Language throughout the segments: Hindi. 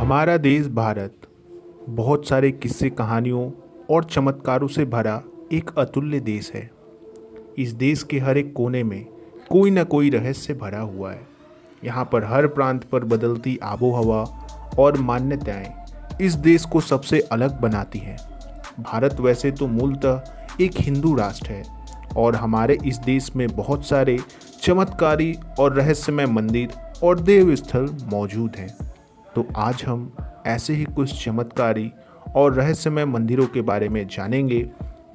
हमारा देश भारत बहुत सारे किस्से कहानियों और चमत्कारों से भरा एक अतुल्य देश है। इस देश के हर एक कोने में कोई न कोई रहस्य भरा हुआ है। यहाँ पर हर प्रांत पर बदलती आबो हवा और मान्यताएं इस देश को सबसे अलग बनाती हैं। भारत वैसे तो मूलतः एक हिंदू राष्ट्र है और हमारे इस देश में बहुत सारे चमत्कारी और रहस्यमय मंदिर और देव स्थल मौजूद हैं। तो आज हम ऐसे ही कुछ चमत्कारी और रहस्यमय मंदिरों के बारे में जानेंगे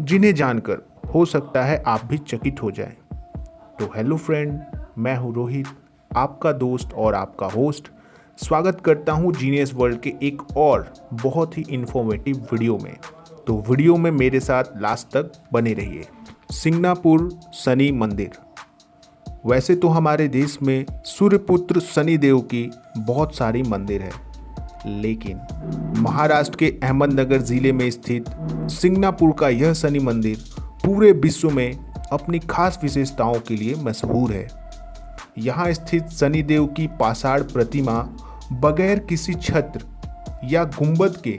जिन्हें जानकर हो सकता है आप भी चकित हो जाएं। तो हेलो फ्रेंड, मैं हूं रोहित, आपका दोस्त और आपका होस्ट। स्वागत करता हूं जीनियस वर्ल्ड के एक और बहुत ही इंफॉर्मेटिव वीडियो में। तो वीडियो में मेरे साथ लास्ट तक बने रहिए। सिंगनापुर शनि मंदिर। वैसे तो हमारे देश में सूर्यपुत्र शनिदेव की बहुत सारी मंदिर है, लेकिन महाराष्ट्र के अहमदनगर जिले में स्थित सिंगनापुर का यह शनि मंदिर पूरे विश्व में अपनी खास विशेषताओं के लिए मशहूर है। यहाँ स्थित शनिदेव की पाषाण प्रतिमा बगैर किसी छत्र या गुंबद के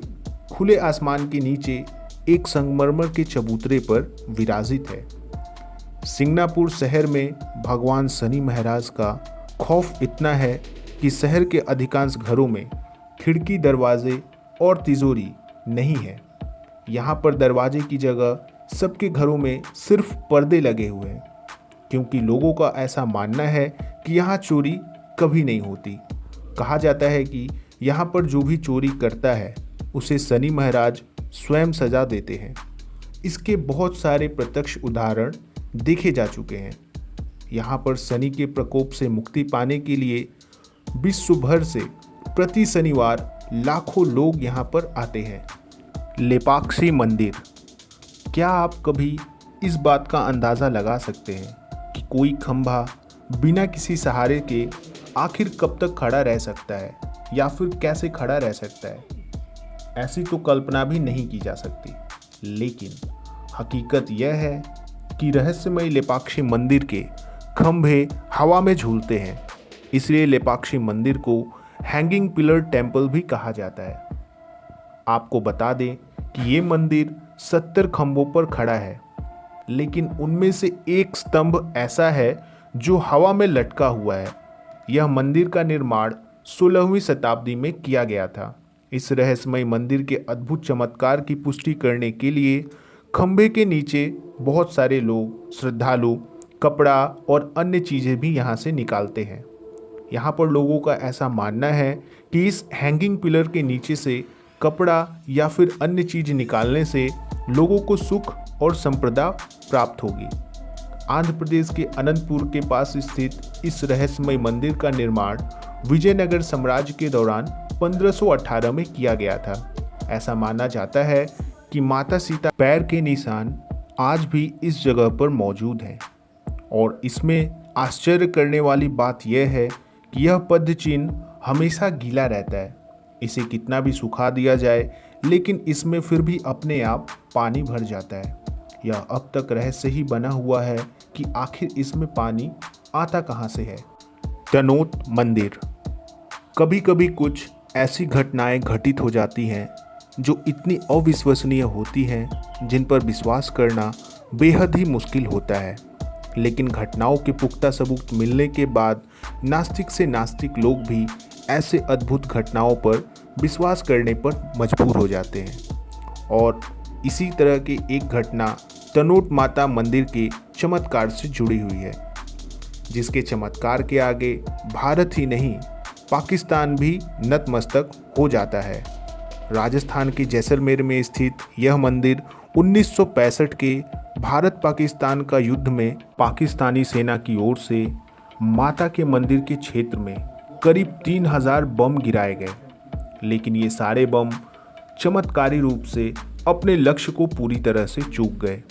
खुले आसमान के नीचे एक संगमरमर के चबूतरे पर विराजित है। सिंगनापुर शहर में भगवान शनि महाराज का खौफ इतना है कि शहर के अधिकांश घरों में खिड़की, दरवाजे और तिजोरी नहीं है। यहाँ पर दरवाजे की जगह सबके घरों में सिर्फ पर्दे लगे हुए हैं, क्योंकि लोगों का ऐसा मानना है कि यहाँ चोरी कभी नहीं होती। कहा जाता है कि यहाँ पर जो भी चोरी करता है उसे शनि महाराज स्वयं सजा देते हैं। इसके बहुत सारे प्रत्यक्ष उदाहरण देखे जा चुके हैं। यहाँ पर शनि के प्रकोप से मुक्ति पाने के लिए विश्व भर से प्रति शनिवार लाखों लोग यहाँ पर आते हैं। लेपाक्षी मंदिर। क्या आप कभी इस बात का अंदाज़ा लगा सकते हैं कि कोई खंभा बिना किसी सहारे के आखिर कब तक खड़ा रह सकता है या फिर कैसे खड़ा रह सकता है? ऐसी तो कल्पना भी नहीं की जा सकती, लेकिन हकीकत यह है कि रहस्यमय लेपाक्षी मंदिर के खंभे हवा में झूलते हैं। इसलिए लेपाक्षी मंदिर को हैंगिंग पिलर टेम्पल भी कहा जाता है। आपको बता दें कि ये मंदिर 70 खंभों पर खड़ा है, लेकिन उनमें से एक स्तंभ ऐसा है जो हवा में लटका हुआ है। यह मंदिर का निर्माण 16वीं शताब्दी में किया गया था। इस रहस्यमय मंदिर के अद्भुत चमत्कार की पुष्टि करने के लिए खंभे के नीचे बहुत सारे लोग, श्रद्धालु कपड़ा और अन्य चीज़ें भी यहाँ से निकालते हैं। यहाँ पर लोगों का ऐसा मानना है कि इस हैंगिंग पिलर के नीचे से कपड़ा या फिर अन्य चीज़ निकालने से लोगों को सुख और संपदा प्राप्त होगी। आंध्र प्रदेश के अनंतपुर के पास स्थित इस रहस्यमय मंदिर का निर्माण विजयनगर साम्राज्य के दौरान 1518 में किया गया था। ऐसा माना जाता है कि माता सीता पैर के निशान आज भी इस जगह पर मौजूद हैं, और इसमें आश्चर्य करने वाली बात यह है कि यह पद्म चिन्ह हमेशा गीला रहता है। इसे कितना भी सुखा दिया जाए, लेकिन इसमें फिर भी अपने आप पानी भर जाता है। यह अब तक रहस्य ही बना हुआ है कि आखिर इसमें पानी आता कहाँ से है। तनोट मंदिर। कभी कभी कुछ ऐसी घटनाएं घटित हो जाती हैं जो इतनी अविश्वसनीय होती हैं जिन पर विश्वास करना बेहद ही मुश्किल होता है, लेकिन घटनाओं के पुख्ता सबूत मिलने के बाद नास्तिक से नास्तिक लोग भी ऐसे अद्भुत घटनाओं पर विश्वास करने पर मजबूर हो जाते हैं। और इसी तरह की एक घटना तनोट माता मंदिर के चमत्कार से जुड़ी हुई है, जिसके चमत्कार के आगे भारत ही नहीं पाकिस्तान भी नतमस्तक हो जाता है। राजस्थान के जैसलमेर में स्थित यह मंदिर 1965 के भारत पाकिस्तान का युद्ध में पाकिस्तानी सेना की ओर से माता के मंदिर के क्षेत्र में करीब 3000 बम गिराए गए, लेकिन ये सारे बम चमत्कारी रूप से अपने लक्ष्य को पूरी तरह से चूक गए।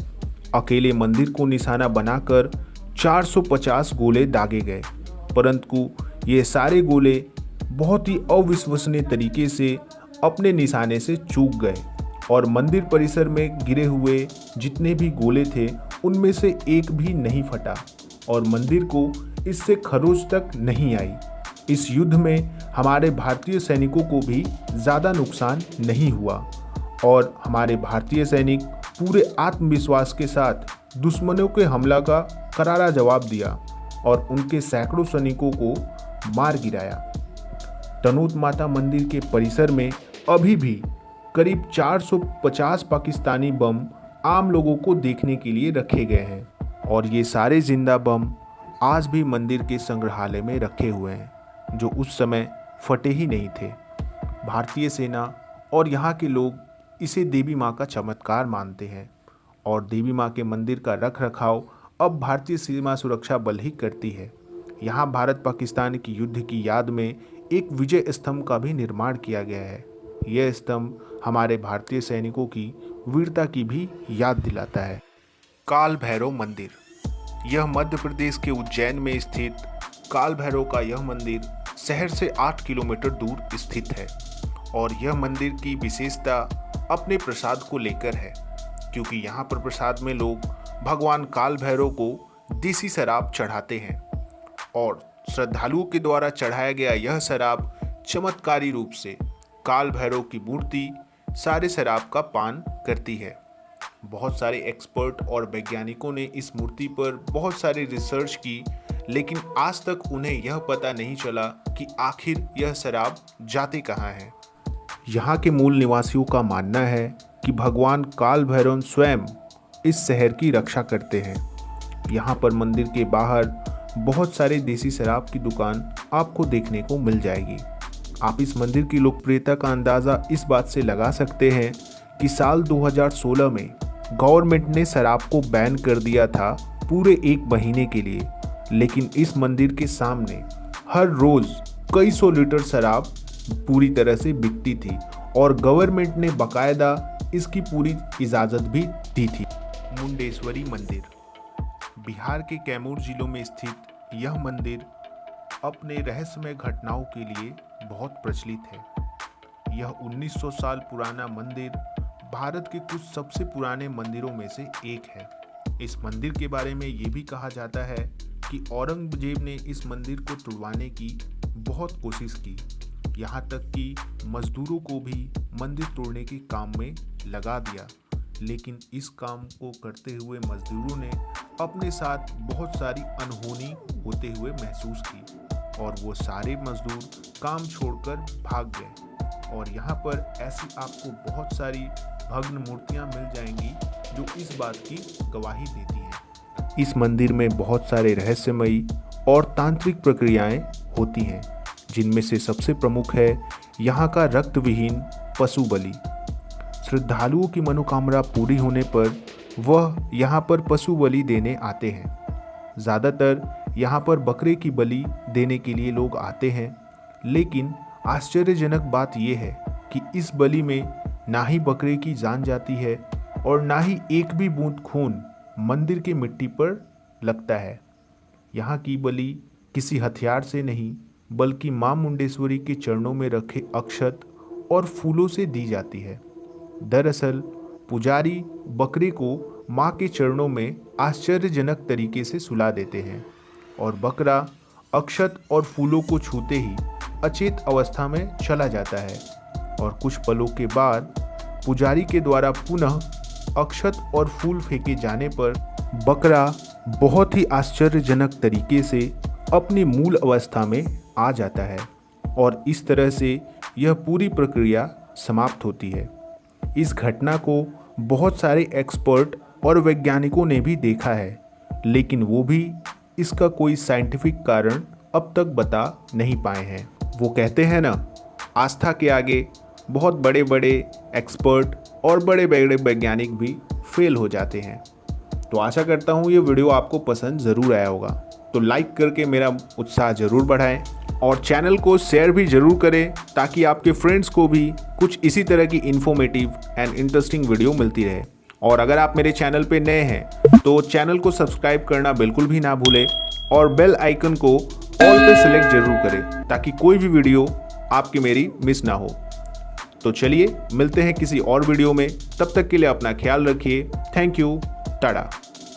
अकेले मंदिर को निशाना बनाकर 450 गोले दागे गए, परंतु ये सारे गोले बहुत ही अविश्वसनीय तरीके से अपने निशाने से चूक गए और मंदिर परिसर में गिरे हुए जितने भी गोले थे उनमें से एक भी नहीं फटा और मंदिर को इससे खरोच तक नहीं आई। इस युद्ध में हमारे भारतीय सैनिकों को भी ज़्यादा नुकसान नहीं हुआ और हमारे भारतीय सैनिक पूरे आत्मविश्वास के साथ दुश्मनों के हमला का करारा जवाब दिया और उनके सैकड़ों सैनिकों को मार गिराया। तनोट माता मंदिर के परिसर में अभी भी करीब 450 पाकिस्तानी बम आम लोगों को देखने के लिए रखे गए हैं और ये सारे जिंदा बम आज भी मंदिर के संग्रहालय में रखे हुए हैं, जो उस समय फटे ही नहीं थे। भारतीय सेना और यहाँ के लोग इसे देवी माँ का चमत्कार मानते हैं और देवी माँ के मंदिर का रख रखाव अब भारतीय सीमा सुरक्षा बल ही करती है। यहाँ भारत पाकिस्तान की युद्ध की याद में एक विजय स्तंभ का भी निर्माण किया गया है। यह स्तंभ हमारे भारतीय सैनिकों की वीरता की भी याद दिलाता है। काल भैरव मंदिर, यह मध्य प्रदेश के उज्जैन में स्थित काल भैरव का यह मंदिर शहर से 8 किलोमीटर दूर स्थित है और यह मंदिर की विशेषता अपने प्रसाद को लेकर है, क्योंकि यहाँ पर प्रसाद में लोग भगवान काल भैरव को देसी शराब चढ़ाते हैं और श्रद्धालुओं के द्वारा चढ़ाया गया यह शराब चमत्कारी रूप से काल भैरव की मूर्ति सारे शराब का पान करती है। बहुत सारे एक्सपर्ट और वैज्ञानिकों ने इस मूर्ति पर बहुत सारी रिसर्च की, लेकिन आज तक उन्हें यह पता नहीं चला कि आखिर यह शराब जाते कहाँ है। यहाँ के मूल निवासियों का मानना है कि भगवान काल भैरव स्वयं इस शहर की रक्षा करते हैं। यहाँ पर मंदिर के बाहर बहुत सारे देसी शराब की दुकान आपको देखने को मिल जाएगी। आप इस मंदिर की लोकप्रियता का अंदाज़ा इस बात से लगा सकते हैं कि साल 2016 में गवर्नमेंट ने शराब को बैन कर दिया था पूरे 1 महीने के लिए, लेकिन इस मंदिर के सामने हर रोज़ कई सौ लीटर शराब पूरी तरह से बिकती थी और गवर्नमेंट ने बाकायदा इसकी पूरी इजाज़त भी दी थी। मुंडेश्वरी मंदिर, बिहार के कैमूर जिलों में स्थित यह मंदिर अपने रहस्यमय घटनाओं के लिए बहुत प्रचलित है। यह 1900 साल पुराना मंदिर भारत के कुछ सबसे पुराने मंदिरों में से एक है। इस मंदिर के बारे में ये भी कहा जाता है कि औरंगजेब ने इस मंदिर को तुड़वाने की बहुत कोशिश की, यहाँ तक कि मजदूरों को भी मंदिर तोड़ने के काम में लगा दिया, लेकिन इस काम को करते हुए मजदूरों ने अपने साथ बहुत सारी अनहोनी होते हुए महसूस की और वो सारे मजदूर काम छोड़कर भाग गए और यहाँ पर ऐसी आपको बहुत सारी भग्न मूर्तियाँ मिल जाएंगी जो इस बात की गवाही देती हैं। इस मंदिर में बहुत सारे रहस्यमयी और तांत्रिक प्रक्रियाएं होती हैं, जिनमें से सबसे प्रमुख है यहाँ का रक्त विहीन पशु बलि। श्रद्धालुओं की मनोकामना पूरी होने पर वह यहाँ पर पशु बलि देने आते हैं। ज़्यादातर यहाँ पर बकरे की बलि देने के लिए लोग आते हैं, लेकिन आश्चर्यजनक बात यह है कि इस बलि में ना ही बकरे की जान जाती है और ना ही एक भी बूंद खून मंदिर की मिट्टी पर लगता है। यहाँ की बलि किसी हथियार से नहीं बल्कि मां मुंडेश्वरी के चरणों में रखे अक्षत और फूलों से दी जाती है। दरअसल पुजारी बकरे को मां के चरणों में आश्चर्यजनक तरीके से सुला देते हैं और बकरा अक्षत और फूलों को छूते ही अचेत अवस्था में चला जाता है और कुछ पलों के बाद पुजारी के द्वारा पुनः अक्षत और फूल फेंके जाने पर बकरा बहुत ही आश्चर्यजनक तरीके से अपनी मूल अवस्था में आ जाता है और इस तरह से यह पूरी प्रक्रिया समाप्त होती है। इस घटना को बहुत सारे एक्सपर्ट और वैज्ञानिकों ने भी देखा है, लेकिन वो भी इसका कोई साइंटिफिक कारण अब तक बता नहीं पाए हैं। वो कहते हैं ना, आस्था के आगे बहुत बड़े बड़े एक्सपर्ट और बड़े बड़े वैज्ञानिक भी फेल हो जाते हैं। तो आशा करता हूँ ये वीडियो आपको पसंद ज़रूर आया होगा, तो लाइक करके मेरा उत्साह ज़रूर बढ़ाएं और चैनल को शेयर भी ज़रूर करें ताकि आपके फ्रेंड्स को भी कुछ इसी तरह की इन्फॉर्मेटिव एंड इंटरेस्टिंग वीडियो मिलती रहे। और अगर आप मेरे चैनल पे नए हैं तो चैनल को सब्सक्राइब करना बिल्कुल भी ना भूलें और बेल आइकन को ऑल पे सेलेक्ट जरूर करें ताकि कोई भी वीडियो आपकी मेरी मिस ना हो। तो चलिए मिलते हैं किसी और वीडियो में, तब तक के लिए अपना ख्याल रखिए। Thank you, Tata.